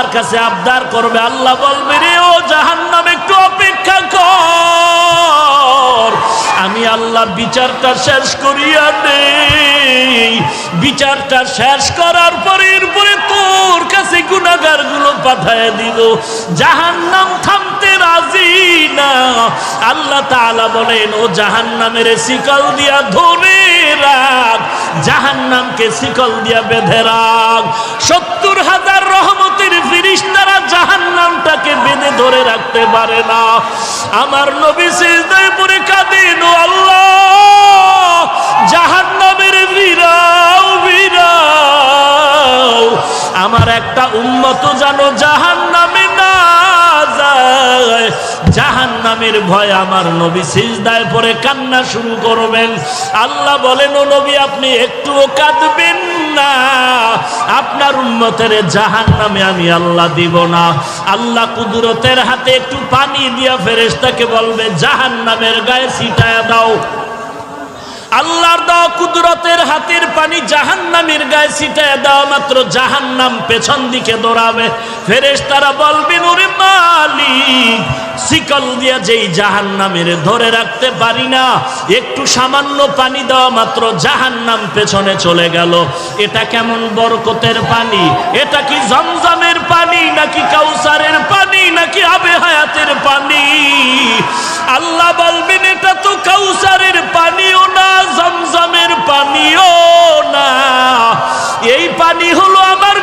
আল্লাহর কাছে আবদার করবে, আল্লাহ বলবে রে ও জাহান্নাম একটু অপেক্ষা কর, আমি আল্লাহ বিচারটা শেষ করিয়া নেই। বিচারটা শেষ করার পরে এরপরে তোর কাছে গুনাহগার গুলো পাঠায় দিব। জাহান্নাম থামতে রাজি না। আল্লাহ তাআলা বলেন ও জাহান্নামের শিকল দিয়া ধরে রাখ, জাহান্নামকে শিকল দিয়া বেঁধে রাখ। ৭০,০০০ রহমতের ফেরেশতারা জাহান্নামটাকে বেঁধে ধরে রাখতে পারে না। আমার নবী সিজদায় পড়ে কাঁদেন, ও আল্লাহ জাহান্নামের ভিড়াও ভিড়াও, আমার একটা উম্মত যেন জাহান্নামে না যায়। জাহান্নামের ভয় আমার নবী সিজদায় পড়ে কান্না শুরু করবেন। আল্লাহ বলেন ও নবী আপনি একটুও কাঁদবেন না, আপনার উম্মতের জাহান্নামে আমি আল্লাহ দিব না। আল্লাহ কুদরতের হাতে একটু পানি দিয়া ফেরেশতাকে বলবে জাহান্নামের গায়ে ছিটায়া দাও। আল্লাহর দেওয়া কুদরতের হাতের পানি জাহান্নামের গায়ে ছিটায় দেওয়া মাত্র জাহান্নাম পেছন দিকে দৌড়াবে। ফেরেশতারা বলবেন ওরে মালিক, শিকল দিয়া যেই জাহান্নামের ধরে রাখতে পারি না, একটু সামান্য পানি দেওয়া মাত্র জাহান্নাম পেছনে চলে গেল। এটা কেমন বরকতের পানি? এটা কি জমজমের পানি নাকি কাউসারের পানি নাকি আবে হায়াতের পানি? আল্লাহ বলবেন এটা তো কাউসারের পানিও না, জমজমের পানিও না, এই পানি হলো আমার